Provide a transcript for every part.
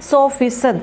100%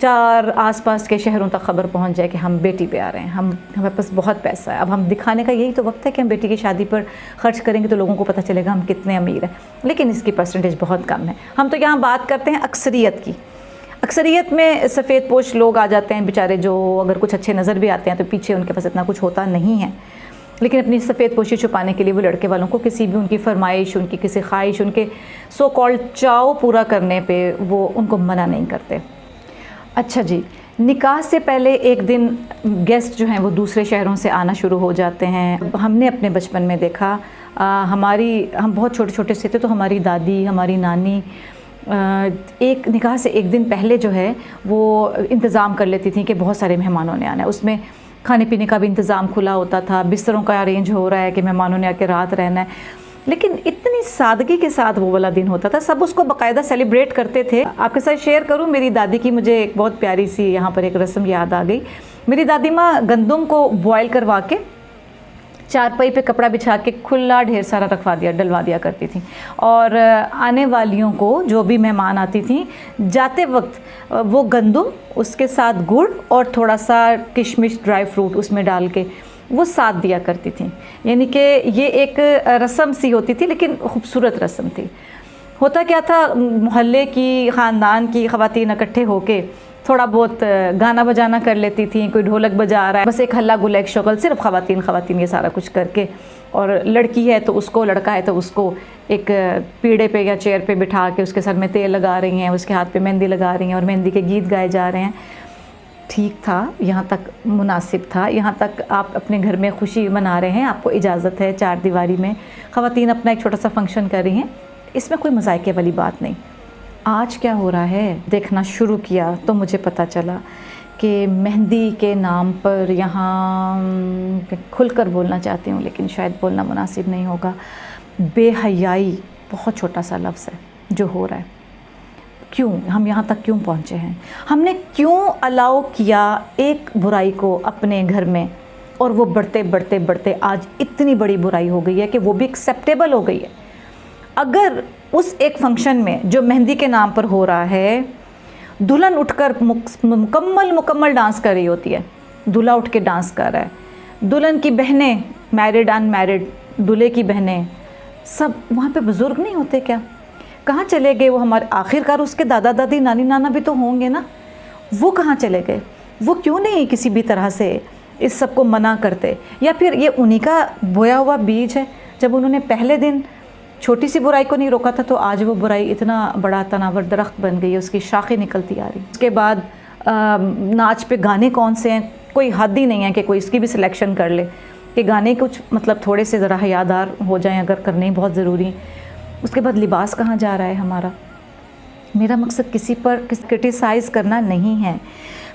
4 آس پاس کے شہروں تک خبر پہنچ جائے کہ ہم بیٹی پہ آ رہے ہیں، ہمارے پاس بہت پیسہ ہے، اب ہم دکھانے کا یہی تو وقت ہے کہ ہم بیٹی کی شادی پر خرچ کریں گے تو لوگوں کو پتہ چلے گا ہم کتنے امیر ہیں، لیکن اس کی پرسنٹیج بہت کم ہے۔ ہم تو یہاں بات کرتے ہیں اکثریت کی، اکثریت میں سفید پوش لوگ آ جاتے ہیں بیچارے، جو اگر کچھ اچھے نظر بھی آتے ہیں تو پیچھے ان کے پاس اتنا کچھ ہوتا نہیں ہے، لیکن اپنی سفید پوشی چھپانے کے لیے وہ لڑکے والوں کو کسی بھی ان کی فرمائش، ان کی کسی خواہش، ان کے سو کالڈ چاؤ پورا کرنے پہ وہ ان کو منع نہیں کرتے۔ اچھا جی، نکاح سے پہلے ایک دن گیسٹ جو ہیں وہ دوسرے شہروں سے آنا شروع ہو جاتے ہیں۔ ہم نے اپنے بچپن میں دیکھا، ہم بہت چھوٹے چھوٹے سے تھے تو ہماری دادی، ہماری نانی ایک نکاح سے ایک دن پہلے جو ہے وہ انتظام کر لیتی تھیں کہ بہت سارے مہمانوں نے آنا ہے، اس میں کھانے پینے کا بھی انتظام کھلا ہوتا تھا، بستروں کا ارینج ہو رہا ہے کہ مہمانوں نے آ کے رات رہنا ہے، لیکن اتنی سادگی کے ساتھ وہ والا دن ہوتا تھا، سب اس کو باقاعدہ سیلیبریٹ کرتے تھے۔ آپ کے ساتھ شیئر کروں، میری دادی کی مجھے ایک بہت پیاری سی یہاں پر ایک رسم یاد آ گئی۔ میری دادی ماں گندم کو بوائل کروا کے چارپائی پہ کپڑا بچھا کے کھلا ڈھیر سارا ڈلوا دیا کرتی تھیں، اور آنے والیوں کو، جو بھی مہمان آتی تھیں، جاتے وقت وہ گندم اس کے ساتھ گڑ اور تھوڑا سا کشمش ڈرائی فروٹ اس میں ڈال کے وہ ساتھ دیا کرتی تھیں، یعنی کہ یہ ایک رسم سی ہوتی تھی لیکن خوبصورت رسم تھی۔ ہوتا کیا تھا، محلے کی، خاندان کی خواتین اکٹھے ہو کے تھوڑا بہت گانا بجانا کر لیتی تھیں، کوئی ڈھولک بجا رہا ہے، بس ایک ہلا گلا ایک شغل، صرف خواتین یہ سارا کچھ کر کے، اور لڑکی ہے تو اس کو، لڑکا ہے تو اس کو ایک پیڑے پہ یا چیئر پہ بٹھا کے اس کے سر میں تیل لگا رہی ہیں، اس کے ہاتھ پہ مہندی لگا رہی ہیں اور مہندی کے گیت گائے جا رہے ہیں۔ ٹھیک تھا، یہاں تک مناسب تھا، یہاں تک آپ اپنے گھر میں خوشی منا رہے ہیں، آپ کو اجازت ہے، چار دیواری میں خواتین اپنا ایک چھوٹا سا فنکشن کر رہی ہیں، اس میں کوئی مذائقے والی بات نہیں۔ آج کیا ہو رہا ہے، دیکھنا شروع کیا تو مجھے پتہ چلا کہ مہندی کے نام پر یہاں کھل کر بولنا چاہتی ہوں لیکن شاید بولنا مناسب نہیں ہوگا، بے حیائی بہت چھوٹا سا لفظ ہے جو ہو رہا ہے۔ کیوں ہم یہاں تک کیوں پہنچے ہیں؟ ہم نے کیوں الاؤ کیا ایک برائی کو اپنے گھر میں، اور وہ بڑھتے بڑھتے بڑھتے آج اتنی بڑی برائی ہو گئی ہے کہ وہ بھی ایکسیپٹیبل ہو گئی ہے۔ اگر اس ایک فنکشن میں جو مہندی کے نام پر ہو رہا ہے، دلہن اٹھ کر مکمل ڈانس کر رہی ہوتی ہے، دلہا اٹھ کے ڈانس کر رہا ہے، دلہن کی بہنیں، میرڈ ان میرڈ، دلہے کی بہنیں، سب وہاں پہ بزرگ نہیں ہوتے کیا؟ کہاں چلے گئے وہ ہمارے؟ آخرکار اس کے دادا دادی، نانی نانا بھی تو ہوں گے نا، وہ کہاں چلے گئے؟ وہ کیوں نہیں کسی بھی طرح سے اس سب کو منع کرتے؟ یا پھر یہ انہی کا بویا ہوا بیج ہے، جب انہوں نے پہلے دن چھوٹی سی برائی کو نہیں روکا تھا تو آج وہ برائی اتنا بڑا تناور درخت بن گئی ہے، اس کی شاخیں نکلتی آ رہی۔ اس کے بعد ناچ پہ گانے کون سے ہیں، کوئی حد ہی نہیں ہے کہ کوئی اس کی بھی سلیکشن کر لے کہ گانے کچھ مطلب تھوڑے سے ذرا حیادار ہو جائیں اگر کرنے بہت ضروری۔ اس کے بعد لباس کہاں جا رہا ہے ہمارا؟ میرا مقصد کسی پر کرٹیسائز کرنا نہیں ہے،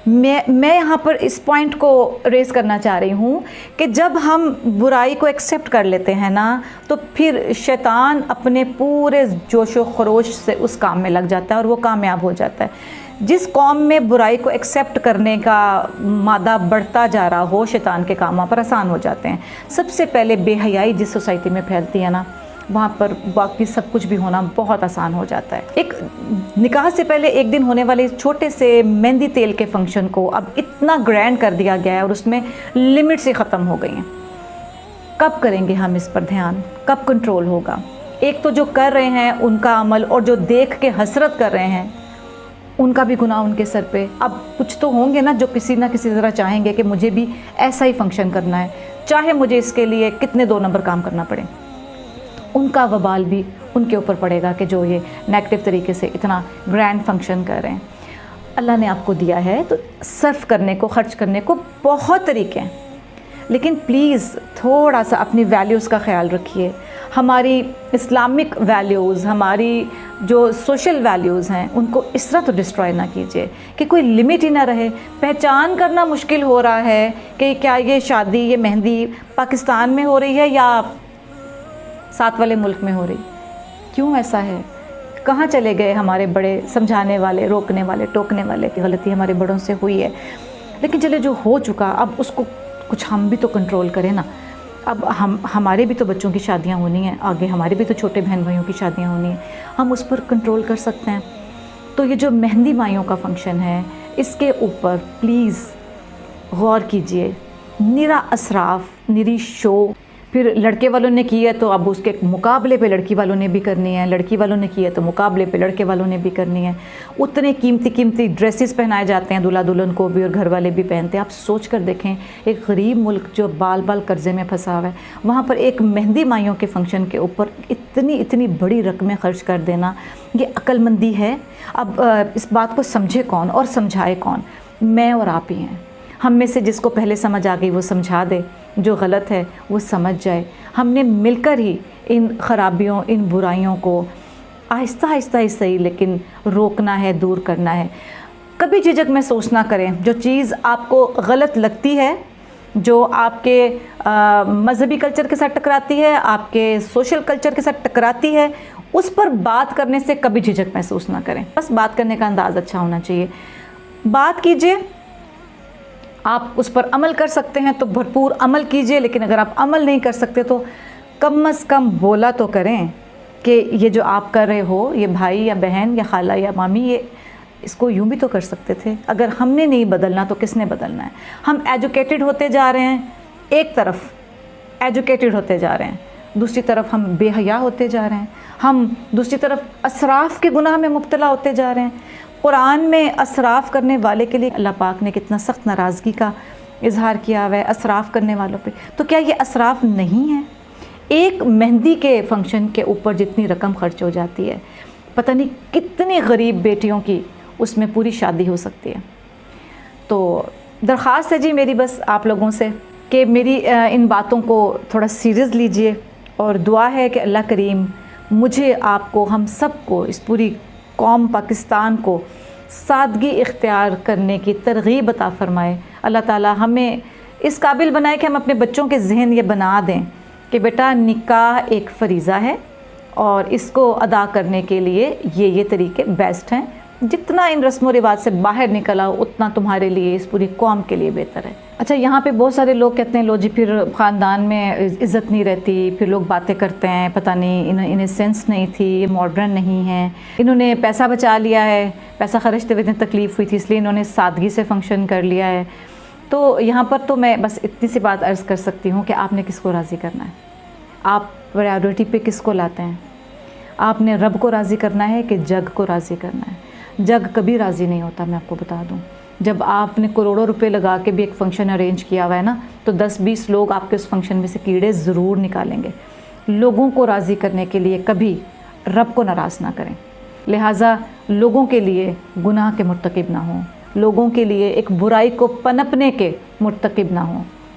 میں یہاں پر اس پوائنٹ کو ریز کرنا چاہ رہی ہوں کہ جب ہم برائی کو ایکسیپٹ کر لیتے ہیں نا تو پھر شیطان اپنے پورے جوش و خروش سے اس کام میں لگ جاتا ہے اور وہ کامیاب ہو جاتا ہے۔ جس قوم میں برائی کو ایکسیپٹ کرنے کا مادہ بڑھتا جا رہا ہو، شیطان کے کام وہاں پر آسان ہو جاتے ہیں۔ سب سے پہلے بے حیائی جس سوسائٹی میں پھیلتی ہے نا، وہاں پر باقی سب کچھ بھی ہونا بہت آسان ہو جاتا ہے۔ ایک نکاح سے پہلے ایک دن ہونے والے چھوٹے سے مہندی تیل کے فنکشن کو اب اتنا گرینڈ کر دیا گیا ہے اور اس میں لمٹ سے ختم ہو گئی ہیں۔ کب کریں گے ہم اس پر دھیان؟ کب کنٹرول ہوگا؟ ایک تو جو کر رہے ہیں ان کا عمل، اور جو دیکھ کے حسرت کر رہے ہیں ان کا بھی گناہ ان کے سر پہ۔ اب کچھ تو ہوں گے نا جو کسی نہ کسی طرح چاہیں گے کہ مجھے بھی ایسا ہی فنکشن کرنا ہے، چاہے مجھے اس کے لیے کتنے 2 نمبر کام کرنا پڑے۔ ان کا وبال بھی ان کے اوپر پڑے گا کہ جو یہ نیگیٹو طریقے سے اتنا گرینڈ فنکشن کر رہے ہیں۔ اللہ نے آپ کو دیا ہے تو صرف کرنے کو، خرچ کرنے کو بہت طریقے ہیں، لیکن پلیز تھوڑا سا اپنی ویلیوز کا خیال رکھیے۔ ہماری اسلامک ویلیوز، ہماری جو سوشل ویلیوز ہیں ان کو اس طرح تو ڈسٹروائے نہ کیجیے کہ کوئی لمٹ ہی نہ رہے۔ پہچان کرنا مشکل ہو رہا ہے کہ کیا یہ شادی، یہ مہندی پاکستان میں ہو رہی ہے یا ساتھ والے ملک میں ہو رہی؟ کیوں ایسا ہے؟ کہاں چلے گئے ہمارے بڑے سمجھانے والے، روکنے والے، ٹوکنے والے کہ غلطی ہمارے بڑوں سے ہوئی ہے؟ لیکن چلے جو ہو چکا اب اس کو کچھ ہم بھی تو کنٹرول کریں نا۔ اب ہمارے بھی تو بچوں کی شادیاں ہونی ہیں، آگے ہمارے بھی تو چھوٹے بہن بھائیوں کی شادیاں ہونی ہیں، ہم اس پر کنٹرول کر سکتے ہیں۔ تو یہ جو مہندی مائیوں کا فنکشن ہے، اس کے اوپر پلیز غور کیجئے. نرا اسراف، نری شو. پھر لڑکے والوں نے کی ہے تو اب اس کے مقابلے پہ لڑکی والوں نے بھی کرنی ہے، لڑکی والوں نے کی ہے تو مقابلے پہ لڑکے والوں نے بھی کرنی ہے. اتنے قیمتی قیمتی ڈریسز پہنائے جاتے ہیں دلہا دلہن کو بھی، اور گھر والے بھی پہنتے ہیں. آپ سوچ کر دیکھیں، ایک غریب ملک جو بال بال قرضے میں پھنسا ہوا ہے، وہاں پر ایک مہندی مائیوں کے فنکشن کے اوپر اتنی بڑی رقمیں خرچ کر دینا، یہ عقل مندی ہے؟ اب اس بات کو سمجھے کون اور سمجھائے کون؟ میں اور آپ ہی ہیں. ہم میں سے جس کو پہلے سمجھ آ گئی وہ سمجھا دے، جو غلط ہے وہ سمجھ جائے. ہم نے مل کر ہی ان خرابیوں، ان برائیوں کو آہستہ آہستہ ہی صحیح لیکن روکنا ہے، دور کرنا ہے. کبھی جھجک محسوس نہ کریں. جو چیز آپ کو غلط لگتی ہے، جو آپ کے مذہبی کلچر کے ساتھ ٹکراتی ہے، آپ کے سوشل کلچر کے ساتھ ٹکراتی ہے، اس پر بات کرنے سے کبھی جھجک محسوس نہ کریں. بس بات کرنے کا انداز اچھا ہونا چاہیے. بات کیجئے، آپ اس پر عمل کر سکتے ہیں تو بھرپور عمل کیجئے، لیکن اگر آپ عمل نہیں کر سکتے تو کم از کم بولا تو کریں کہ یہ جو آپ کر رہے ہو، یہ بھائی یا بہن یا خالہ یا مامی، یہ اس کو یوں بھی تو کر سکتے تھے. اگر ہم نے نہیں بدلنا تو کس نے بدلنا ہے؟ ہم ایجوکیٹڈ ہوتے جا رہے ہیں، ایک طرف ایجوکیٹڈ ہوتے جا رہے ہیں، دوسری طرف ہم بے حیا ہوتے جا رہے ہیں، ہم دوسری طرف اسراف کے گناہ میں مبتلا ہوتے جا رہے ہیں. قرآن میں اسراف کرنے والے کے لیے اللہ پاک نے کتنا سخت ناراضگی کا اظہار کیا ہوا ہے اسراف کرنے والوں پہ. تو کیا یہ اسراف نہیں ہے؟ ایک مہندی کے فنکشن کے اوپر جتنی رقم خرچ ہو جاتی ہے، پتہ نہیں کتنی غریب بیٹیوں کی اس میں پوری شادی ہو سکتی ہے. تو درخواست ہے جی میری بس آپ لوگوں سے کہ میری ان باتوں کو تھوڑا سیریس لیجئے، اور دعا ہے کہ اللہ کریم مجھے، آپ کو، ہم سب کو، اس پوری قوم پاکستان کو سادگی اختیار کرنے کی ترغیب عطا فرمائے. اللہ تعالی ہمیں اس قابل بنائے کہ ہم اپنے بچوں کے ذہن یہ بنا دیں کہ بیٹا نکاح ایک فریضہ ہے، اور اس کو ادا کرنے کے لیے یہ طریقے بیسٹ ہیں. جتنا ان رسم و رواج سے باہر نکل آؤ اتنا تمہارے لیے، اس پوری قوم کے لیے بہتر ہے. اچھا، یہاں پہ بہت سارے لوگ کہتے ہیں لو جی پھر خاندان میں عزت نہیں رہتی، پھر لوگ باتیں کرتے ہیں پتہ نہیں انہیں سینس نہیں تھی، یہ ماڈرن نہیں ہیں، انہوں نے پیسہ بچا لیا ہے، پیسہ خرچتے ہوئے اتنی تکلیف ہوئی تھی اس لیے انہوں نے سادگی سے فنکشن کر لیا ہے. تو یہاں پر تو میں بس اتنی سی بات عرض کر سکتی ہوں کہ آپ نے کس کو راضی کرنا ہے؟ آپ پرائیورٹی پہ کس کو لاتے ہیں؟ آپ نے رب کو راضی کرنا ہے کہ جگ کو راضی کرنا ہے؟ جگ کبھی راضی نہیں ہوتا، میں آپ کو بتا دوں. جب آپ نے کروڑوں روپے لگا کے بھی ایک فنکشن ارینج کیا ہوا ہے نا، تو 10-20 لوگ آپ کے اس فنکشن میں سے کیڑے ضرور نکالیں گے. لوگوں کو راضی کرنے کے لیے کبھی رب کو ناراض نہ کریں. لہٰذا لوگوں کے لیے گناہ کے مرتکب نہ ہوں، لوگوں کے لیے ایک برائی کو پنپنے کے مرتکب نہ ہوں.